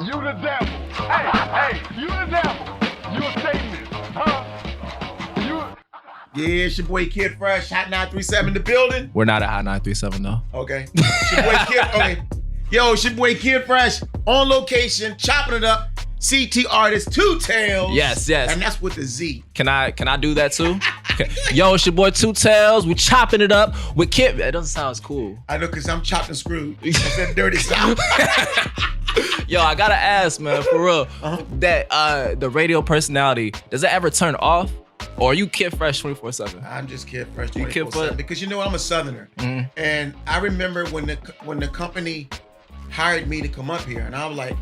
You the devil. Hey, you the devil. You a Satanist, huh? Yeah, it's your boy Kid Fresh, Hot 937 in the building. We're not at Hot 937 though. Okay. It's your boy Kid. Okay. Yo, it's your boy Kid Fresh on location, chopping it up. CT artist Teww Talez. Yes. And that's with the Z. Can I do that too? Yo, it's your boy Teww Talez. We chopping it up with Kid. It doesn't sound as cool. I know, because I'm chopped and screwed. That's that dirty sound. Yo, I gotta ask, man, for real. That the radio personality, does it ever turn off? Or are you Kid Fresh 24/7? I'm just Kid Fresh You Kid 24/7 because you know I'm a Southerner, and I remember when the company hired me to come up here, and I was like,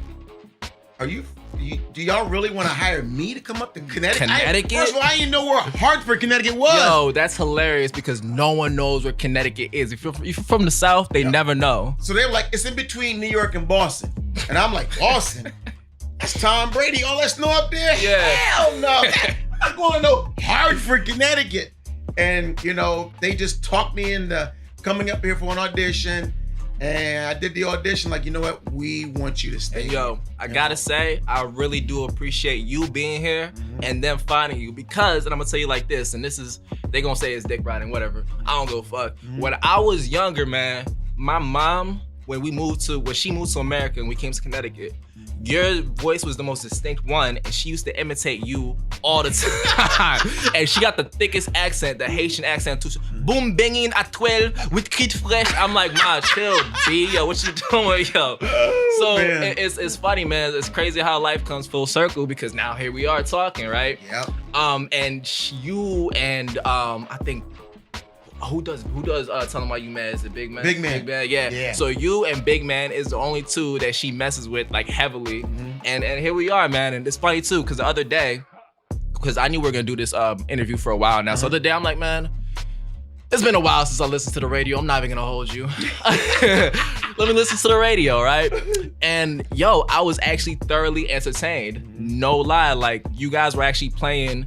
do y'all really want to hire me to come up to Connecticut? First of all, I didn't know where Hartford, Connecticut was. Yo, that's hilarious because no one knows where Connecticut is. If you're from the South, they never know. So they were like, it's in between New York and Boston, and I'm like, Boston? That's Tom Brady. All that snow up there? Yeah. Hell no. I'm going to know Hartford, Connecticut. And, you know, they just talked me into coming up here for an audition. And I did the audition like, you know what? We want you to stay. And yo, I gotta say, I really do appreciate you being here and them finding you because, and I'm gonna tell you like this, and this is, they gonna say it's dick riding, whatever. I don't give a fuck. When I was younger, man, my mom, when she moved to America and we came to Connecticut, your voice was the most distinct one, and she used to imitate you all the time. And she got the thickest accent, the Haitian accent too. Boom banging at 12 with Kid Fresh. I'm like, ma, chill, B. Yo, what you doing, yo? So it's funny, man. It's crazy how life comes full circle because now here we are talking, right? Yep. And you and I think. Who does Tell 'Em Why You Mad? Is it Big Man? Big Man. Yeah. So you and Big Man is the only two that she messes with like heavily. And here we are, man. And it's funny too, because the other day, because I knew we were gonna do this interview for a while now. So the other day I'm like, man, it's been a while since I listened to the radio. I'm not even gonna hold you. Let me listen to the radio, right? And yo, I was actually thoroughly entertained. No lie, like you guys were actually playing.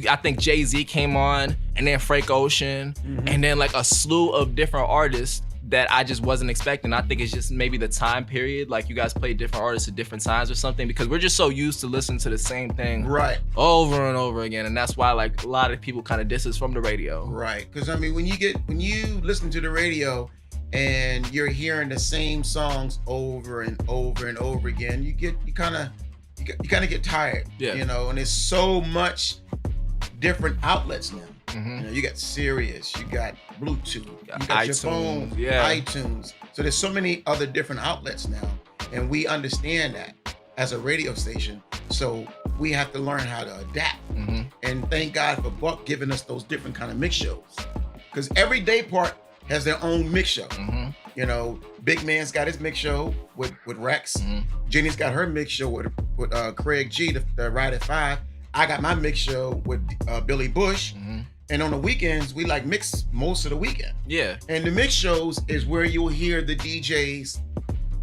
I think Jay-Z came on, and then Frank Ocean, and then like a slew of different artists that I just wasn't expecting. I think it's just maybe the time period, like you guys play different artists at different times or something, because we're just so used to listening to the same thing over and over again, and that's why like a lot of people kind of diss us from the radio. Right, because I mean, when you listen to the radio and you're hearing the same songs over and over and over again, you kind of get tired. Yeah. You know, and there's so much different outlets now. You know, you got Sirius, you got Bluetooth, you got iTunes, your phone, iTunes. So there's so many other different outlets now, and we understand that as a radio station. So we have to learn how to adapt. And thank God for Buck giving us those different kind of mix shows, because every day part has their own mix show. You know, Big Man's got his mix show with Rex. Jenny's got her mix show with Craig G, the Ride at 5. I got my mix show with Billy Bush. And on the weekends, we like mix most of the weekend. Yeah. And the mix shows is where you'll hear the DJs,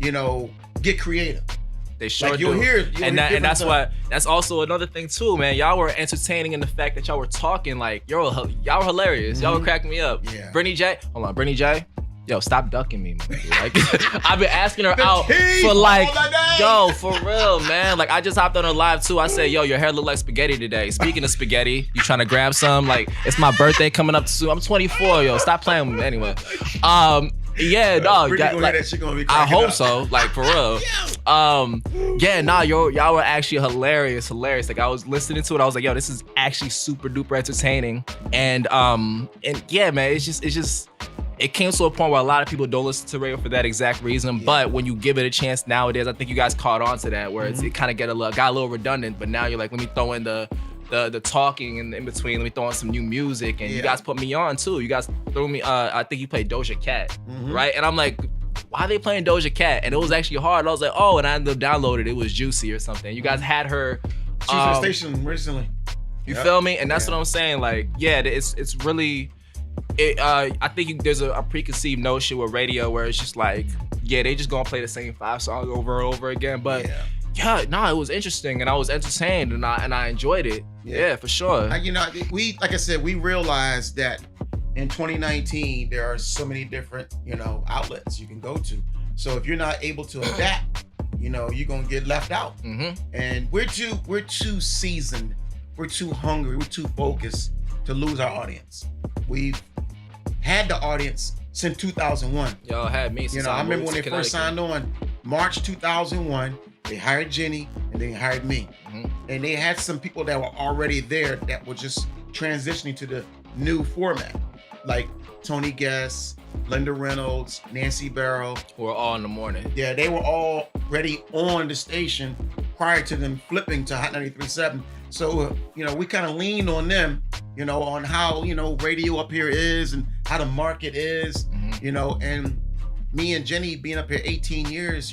you know, get creative. They sure like do. You'll hear that's why, that's also another thing too, man. Y'all were entertaining in the fact that y'all were talking like, y'all were hilarious. Y'all were cracking me up. Yeah. Brittany J, yo, stop ducking me, man. Like, I've been asking her out for like, yo, for real, man. Like, I just hopped on her live too. I said, yo, your hair look like spaghetti today. Speaking of spaghetti, you trying to grab some? Like, it's my birthday coming up soon. I'm 24, yo. Stop playing with me. Anyway, yeah, dog. I hope so. Like, for real. Yeah, nah, y'all were actually hilarious. Like, I was listening to it. I was like, yo, this is actually super duper entertaining. And yeah, man, it's just. It came to a point where a lot of people don't listen to radio for that exact reason. But when you give it a chance nowadays, I think you guys caught on to that, where it kind of got a little redundant. But now you're like, let me throw in the talking in between. Let me throw in some new music, and you guys put me on too. You guys threw me. I think you played Doja Cat, right? And I'm like, why are they playing Doja Cat? And it was actually hard. I was like, oh, and I ended up downloading it. It was Juicy or something. You guys had her. She was on the station recently. You feel me? And that's what I'm saying. Like, yeah, it's really. I think there's a preconceived notion with radio where it's just like, yeah, they just gonna play the same 5 songs over and over again. But it was interesting, and I was entertained, and I enjoyed it. Yeah, for sure. You know, like I said, we realized that in 2019, there are so many different, outlets you can go to. So if you're not able to adapt, you're gonna get left out. And we're too seasoned, we're too hungry, we're too focused to lose our audience. We've had the audience since 2001. Y'all had me since I remember when they first signed on, March 2001, they hired Jenny and they hired me. And they had some people that were already there that were just transitioning to the new format, like Tony Guest, Linda Reynolds, Nancy Barrow. Who were all in the morning. Yeah, they were already on the station prior to them flipping to Hot 93.7. So, we kind of leaned on them, on how, radio up here is and how the market is, and me and Jenny being up here 18 years,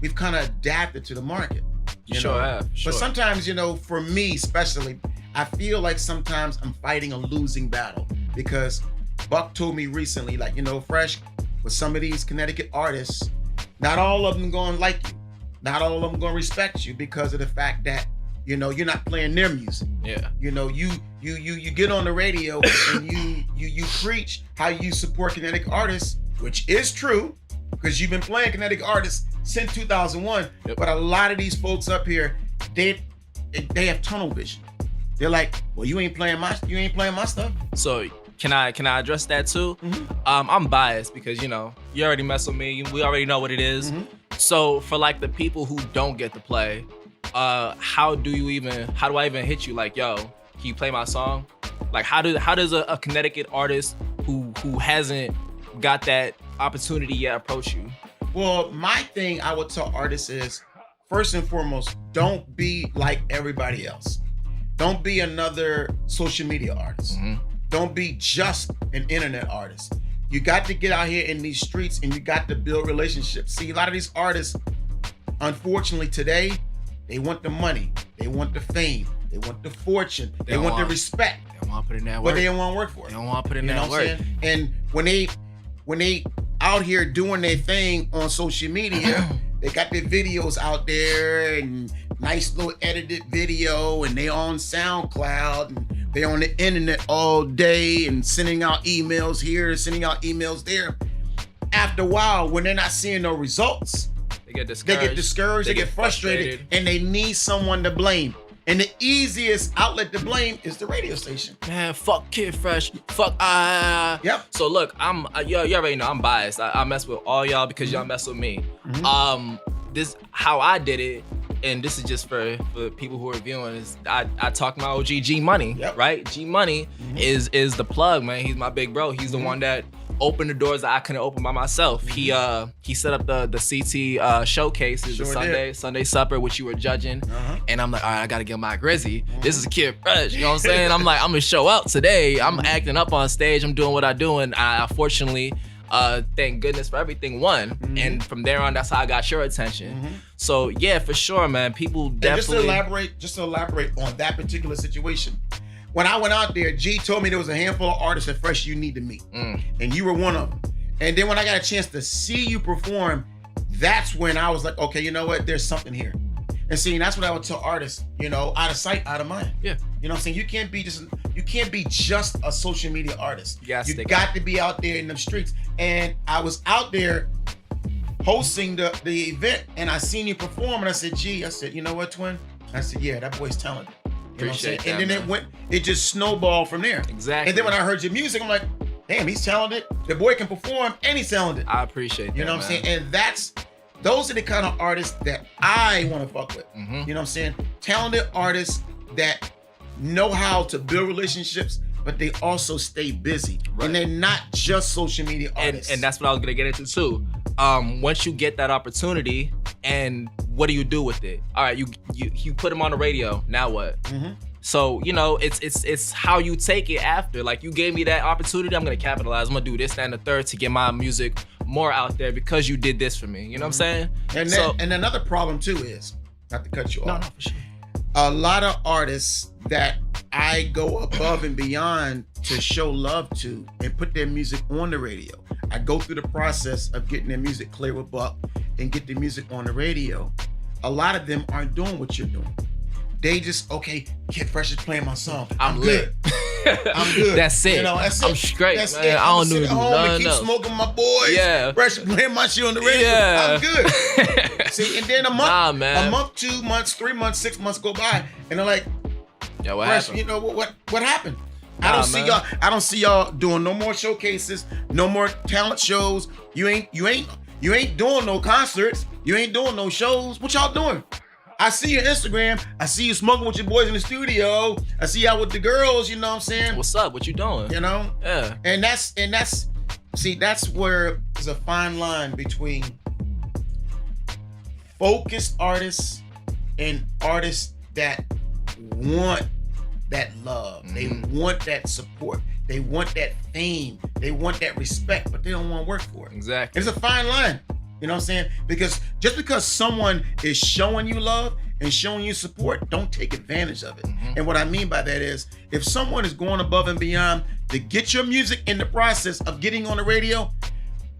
we've kind of adapted to the market. You sure have. Sure. But sometimes, for me especially, I feel like sometimes I'm fighting a losing battle because Buck told me recently, like, Fresh, with some of these Connecticut artists, not all of them going to like you. Not all of them going to respect you because of the fact that, you're not playing their music. Yeah. You get on the radio and you preach how you support Connecticut artists, which is true because you've been playing Connecticut artists since 2001. Yep. But a lot of these folks up here, they have tunnel vision. They're like, well, you ain't playing my stuff. So can I address that too? I'm biased because you already mess with me. We already know what it is. So for like the people who don't get to play, how do I even hit you? Like, yo, can you play my song? Like, how does a Connecticut artist who hasn't got that opportunity yet approach you? Well, my thing I would tell artists is, first and foremost, don't be like everybody else. Don't be another social media artist. Don't be just an internet artist. You got to get out here in these streets and you got to build relationships. See, a lot of these artists, unfortunately today, they want the money, they want the fame, they want the fortune, they want the respect. They don't want to put in that work. But they don't want to work for it. They don't want to put in that work. And when they out here doing their thing on social media, they got their videos out there and nice little edited video, and they on SoundCloud and they on the internet all day and sending out emails here, sending out emails there. After a while, when they're not seeing no results, they get discouraged, they get frustrated, and they need someone to blame. And the easiest outlet to blame is the radio station. Man, fuck Kid Fresh. Fuck. Yep. So look, you already know I'm biased. I mess with all y'all because y'all mess with me. This how I did it, and this is just for people who are viewing. Is I talk my OG G Money, right? G Money is the plug, man. He's my big bro. He's the one that opened the doors that I couldn't open by myself. He set up the CT showcases, the Sunday supper, which you were judging, and I'm like, all right, I gotta get my Grizzy. This is Kid Fresh, you know what I'm saying? I'm like, I'm gonna show out today. I'm acting up on stage. I'm doing what I do, and I fortunately, thank goodness for everything, won. And from there on, that's how I got your attention. So yeah, for sure, man. People definitely. And just to elaborate on that particular situation. When I went out there, G told me there was a handful of artists at Fresh you need to meet. And you were one of them. And then when I got a chance to see you perform, that's when I was like, okay, you know what? There's something here. And see, that's what I would tell artists, out of sight, out of mind. Yeah. You know what I'm saying? You can't be just a social media artist. You got to be out there in the streets. And I was out there hosting the event, and I seen you perform, and I said, G, you know what, twin? I said, yeah, that boy's talented. You know what I'm saying? And then it just snowballed from there. Exactly. And then when I heard your music, I'm like, damn, he's talented. The boy can perform and he's talented. I appreciate that. You know what I'm saying? And those are the kind of artists that I want to fuck with. You know what I'm saying? Talented artists that know how to build relationships, but they also stay busy. Right. And they're not just social media artists. And that's what I was gonna get into too. Once you get that opportunity, and what do you do with it? All right, you put them on the radio. Now what? So it's how you take it after. Like, you gave me that opportunity, I'm gonna capitalize. I'm gonna do this, that, and the third to get my music more out there because you did this for me. You know what I'm saying? And another problem too is, not to cut you off. No, for sure. A lot of artists that I go above and beyond to show love to and put their music on the radio. I go through the process of getting their music clear with Buck and get the music on the radio. A lot of them aren't doing what you're doing. They just, okay, Kid Fresh is playing my song. I'm good. I'm good. That's it. You know, that's I'm it. straight, That's man. it. I don't I'm do sit at home and keep nothing smoking my boys. Yeah. Fresh, playing my shit on the radio. Yeah. I'm good. See, and then a month, man. a month, 2 months, 3 months, 6 months go by, and they're like, Yeah, what Fresh, happened? you know what happened? Nah, I don't see y'all doing no more showcases, no more talent shows. You ain't doing no concerts. You ain't doing no shows. What y'all doing? I see your Instagram. I see you smoking with your boys in the studio. I see y'all with the girls. You know what I'm saying? What's up? What you doing? You know? Yeah. And that's where there's a fine line between focused artists and artists that want that love. They want that support. They want that fame. They want that respect, but they don't want to work for it. Exactly. It's a fine line. You know what I'm saying? Because just because someone is showing you love and showing you support, don't take advantage of it. And what I mean by that is, if someone is going above and beyond to get your music in the process of getting on the radio,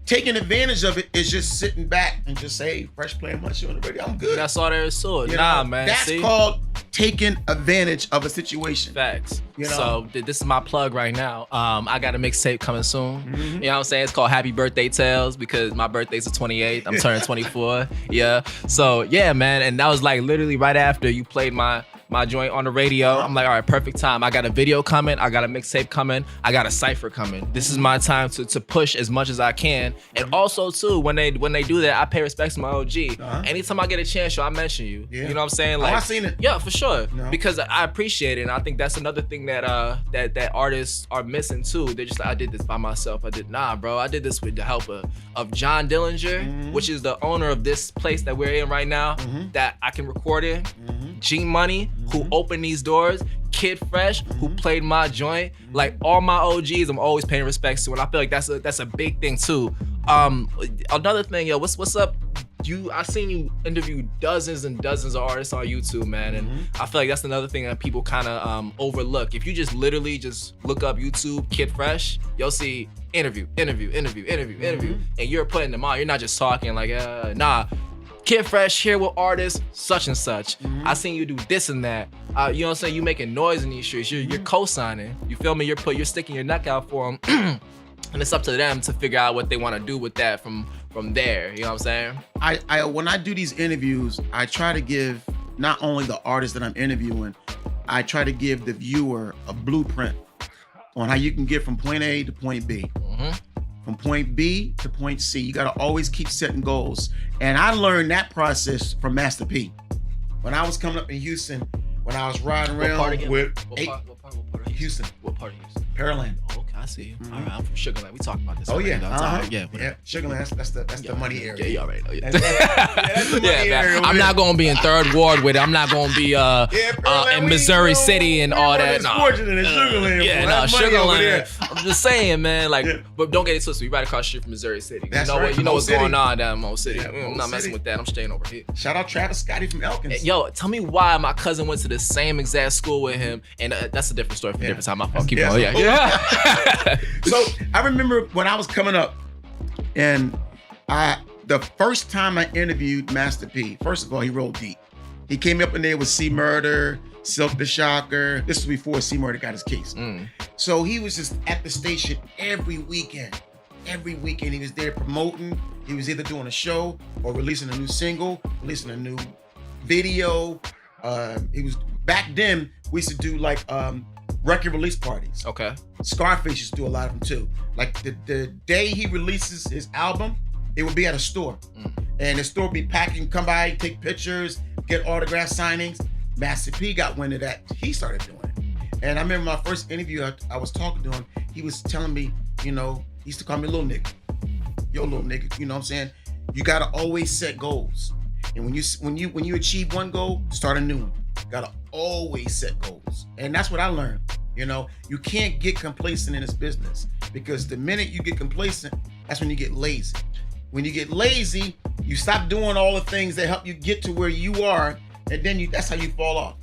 taking advantage of it is just sitting back and just say, hey, Fresh playing my shit on the radio, I'm good. That's all there is to it. You Nah, know, man. That's called taking advantage of a situation. Facts. You know? So this is my plug right now. I got a mixtape coming soon. You know what I'm saying? It's called Happy Birthday Tales because my birthday's the 28th. I'm turning 24. Yeah. So yeah, man. And that was like literally right after you played my joint on the radio. I'm like, all right, perfect time. I got a video coming. I got a mixtape coming. I got a cypher coming. This is my time to push as much as I can. And also too, when they do that, I pay respects to my OG. Anytime I get a chance, I mention you. Yeah. You know what I'm saying? Like, I seen it. Yeah, for sure. No. Because I appreciate it, and I think that's another thing that that artists are missing too. They're just like, I did this by myself. Nah, bro. I did this with the help of John Dillinger, which is the owner of this place that we're in right now, that I can record in. G Money, who opened these doors. Kid Fresh, who played my joint. Like all my OGs, I'm always paying respects to, and I feel like that's a big thing too. Another thing, yo, what's up? I seen you interview dozens and dozens of artists on YouTube, man, and I feel like that's another thing that people kind of overlook. If you just literally just look up YouTube Kid Fresh, you'll see interview, and you're putting them on. You're not just talking like, nah. Kid Fresh here with artists such and such. I seen you do this and that. You know what I'm saying? You making noise in these streets. You're co-signing. You feel me? You're sticking your neck out for them, and it's up to them to figure out what they want to do with that from there. You know what I'm saying? When I do these interviews, I try to give not only the artist that I'm interviewing, I try to give the viewer a blueprint on how you can get from point A to point B. From point B to point C. You gotta always keep setting goals. And I learned that process from Master P. When I was coming up in Houston, when I was riding around with what part of Houston. What part of Houston? Pearland. Oh, okay, I see you. All right, I'm from Sugar Land. We talked about this. Oh already, yeah, though. yeah. Sugar Land. That's the money area. Yeah, you already know. Yeah, that's the money area. I'm not gonna be in Third Ward with it. I'm not gonna be in Missouri City and all that. No. Fortunate in Sugar Land. Yeah, boy. no, That's money Sugar over Land. there. I'm just saying, man. Like, but don't get it twisted. We right across the street from Missouri City. That's you know right. what? You know Mo what's City. going on down in Mo City. Yeah, I'm Mo not messing City. with that. I'm staying over here. Shout out Travis Scotty from Elkins. Yo, tell me why my cousin went to the same exact school with him, and that's a different story for a different time. My fault. Keep going. Yeah. So I remember when I was coming up, and the first time I interviewed Master P, first of all, he rolled deep. He came up in there with C Murder, Silk the Shocker. This was before C Murder got his case. So he was just at the station every weekend. Every weekend he was there promoting. He was either doing a show or releasing a new single, releasing a new video. He was back then. We used to do like record release parties. Okay. Scarface used to do a lot of them too. Like the day he releases his album, it would be at a store. And the store would be packing, come by, take pictures, get autograph signings. Master P got wind of that. He started doing it. And I remember my first interview, I was talking to him. He was telling me, you know, he used to call me little nigga. Yo, little nigga, you know what I'm saying? You gotta always set goals. And when you achieve one goal, start a new one. You gotta always set goals. And that's what I learned. You know, you can't get complacent in this business, because the minute you get complacent, that's when you get lazy. When you get lazy, you stop doing all the things that help you get to where you are, and then that's how you fall off.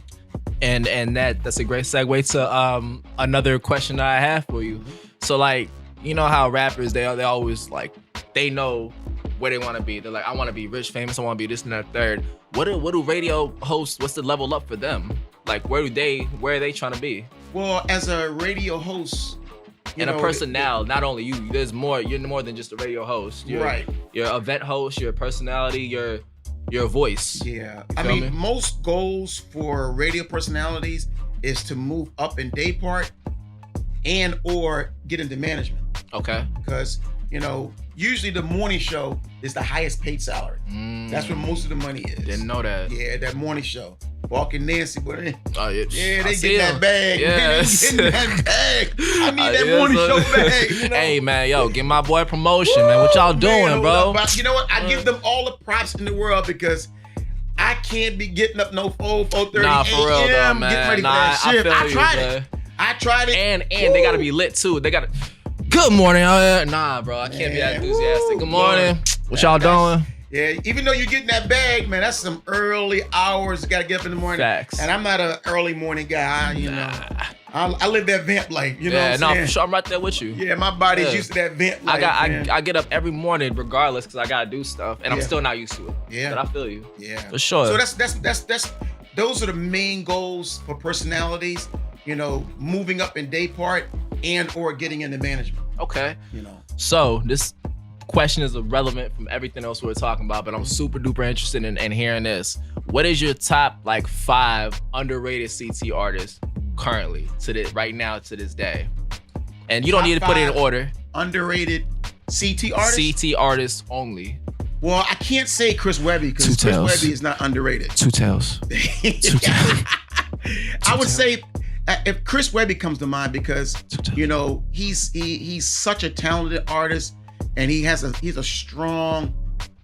And that's a great segue to another question that I have for you. So like, you know how rappers they always like, they know where they want to be. They're like, I want to be rich, famous. I want to be this and that third. What do radio hosts? What's the level up for them? Like, where are they trying to be? Well, as a radio host, and a personnel, not only you. There's more. You're more than just a radio host. You're an event host. You're a personality. You're a voice. Yeah. I mean, most goals for radio personalities is to move up in day part and or get into management. Okay. Because, usually the morning show is the highest paid salary. That's where most of the money is. Didn't know that. Yeah, that morning show. Walking Nancy, but they get that bag. Yes. They getting that bag. I need that morning show bag. Hey man, give my boy promotion, man. What y'all doing, bro? But you know what? I give them all the props in the world because I can't be getting up no 4:30 Nah, for real though, man. Getting ready for that shift. I tried it. And they gotta be lit too. They gotta. Good morning. Nah, bro. I can't be that enthusiastic. Good morning. What y'all doing? Yeah, even though you're getting that bag, man, that's some early hours. You gotta get up in the morning. Facts. And I'm not an early morning guy, I live that vamp life, for sure. I'm right there with you. Yeah, my body's used to that vamp life. I get up every morning regardless because I gotta do stuff, and I'm still not used to it. Yeah, but I feel you. Yeah, for sure. So that's those are the main goals for personalities. Moving up in day part and or getting into management. Okay. So this question is irrelevant from everything else we're talking about, but I'm super duper interested in hearing this. What is your top 5 underrated CT artists currently right now to this day? And you don't need to put it in order. Underrated CT artists? CT artists only. Well, I can't say Chris Webby because Chris Webby is not underrated. Teww Talez. Teww Talez. I would say if Chris Webby comes to mind because he's such a talented artist. And he's a strong,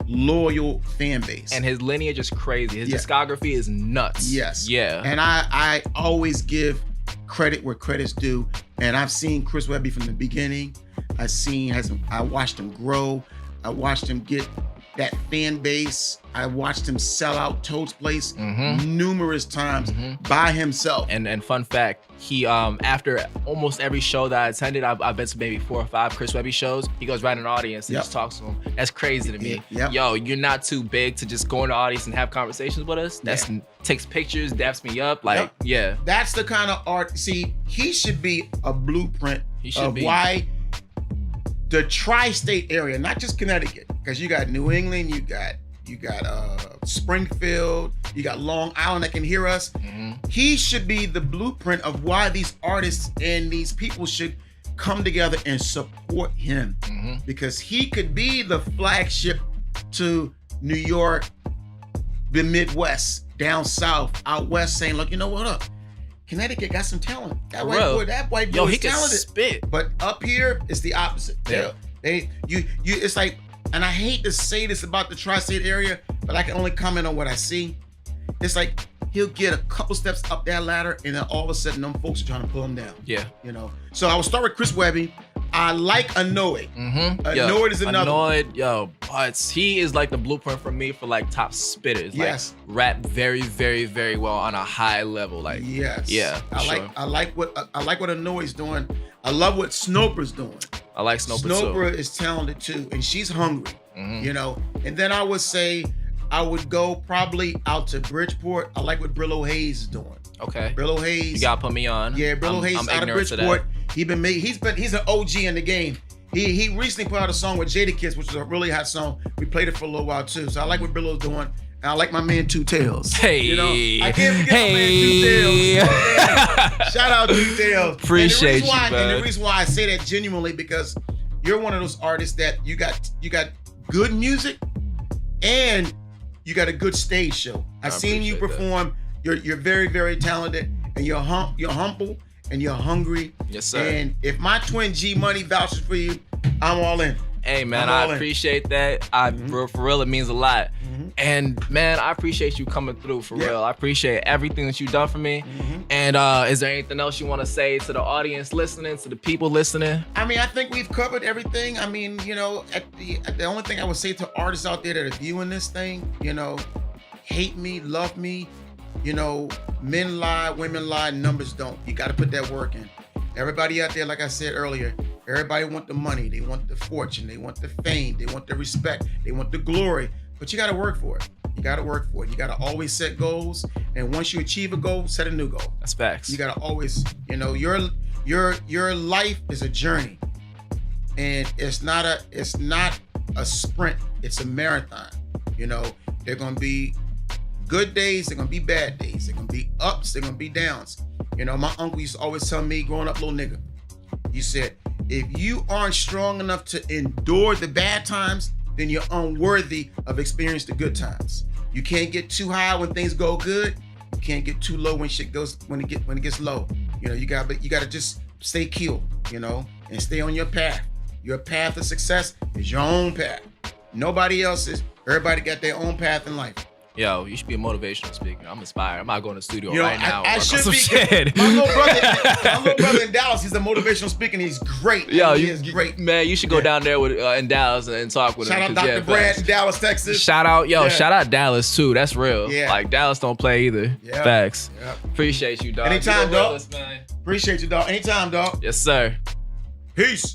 loyal fan base. And his lineage is crazy. His discography is nuts. Yes. Yeah. And I always give credit where credit's due. And I've seen Chris Webby from the beginning. I watched him grow. I watched him get that fan base. I watched him sell out Toad's Place numerous times by himself. And fun fact, he after almost every show that I attended, I've been to maybe 4 or 5 Chris Webby shows. He goes right in the audience and just talks to him. That's crazy to me. Yo, you're not too big to just go in the audience and have conversations with us. Takes pictures, daps me up. That's the kind of art. See, he should be a blueprint why the tri-state area, not just Connecticut, because you got New England, you got Springfield, you got Long Island that can hear us. He should be the blueprint of why these artists and these people should come together and support him, because he could be the flagship to New York, the Midwest, down south, out west, saying, look, you know what up? Connecticut got some talent. That white boy is talented. Can spit. But up here, it's the opposite. Yeah. It's like, and I hate to say this about the tri-state area, but I can only comment on what I see. It's like he'll get a couple steps up that ladder, and then all of a sudden, them folks are trying to pull him down. Yeah. So I will start with Chris Webby. I like Annoyed. Annoyed is another. Annoyed, but he is like the blueprint for me for top spitters. Yes. Rap very, very, very well on a high level. Yes. Yeah. I like what Annoyed's doing. I love what Snoper's doing. I like Snoper too. Snoper is talented too, and she's hungry. And then I would say I would go probably out to Bridgeport. I like what Brillo Hayes is doing. Okay. Brillo Hayes. You gotta put me on. Yeah, Brillo Hayes out of Bridgeport. He's an OG in the game. He recently put out a song with Jadakiss, which is a really hot song. We played it for a little while too. So I like what Brillo's doing. And I like my man Teww Talez. Hey. I can't forget my man Teww Talez. Shout out Teww Talez. Appreciate you, man. And the reason why I say that genuinely because you're one of those artists that you got good music and you got a good stage show. I've seen you perform. You're very, very talented, and you're humble and you're hungry. Yes, sir. And if my twin G Money vouches for you, I'm all in. Hey man, I appreciate that. For real, it means a lot. And man, I appreciate you coming through for real. I appreciate everything that you've done for me. And is there anything else you want to say to the audience listening, to the people listening? I mean, I think we've covered everything. I mean, the only thing I would say to artists out there that are viewing this thing, hate me, love me. Men lie, women lie, numbers don't. You got to put that work in. Everybody out there, like I said earlier, everybody want the money, they want the fortune, they want the fame, they want the respect, they want the glory, but you got to work for it. You got to work for it. You got to always set goals. And once you achieve a goal, set a new goal. That's facts. You got to always, your life is a journey. And it's not a sprint. It's a marathon. They're going to be good days. They're going to be bad days. They're going to be ups. They're going to be downs. My uncle used to always tell me growing up, little nigga, you said, if you aren't strong enough to endure the bad times, then you're unworthy of experiencing the good times. You can't get too high when things go good. You can't get too low when it gets low. You gotta just stay cool, and stay on your path. Your path of success is your own path. Nobody else's. Everybody got their own path in life. Yo, you should be a motivational speaker. I'm inspired. I'm not going to the studio You know, right now. I should be. Shit. My little brother in Dallas, he's a motivational speaker and he's great. Yo, he is great. Man, you should go down there with in Dallas and talk with Shout him. out Dr. Brad in Dallas, Texas. Shout out Dallas too. That's real. Yeah. Like Dallas don't play either. Yeah. Facts. Yeah. Appreciate you, dog. Anytime, You the dog. realest, man. Appreciate you, dog. Anytime, dog. Yes, sir. Peace.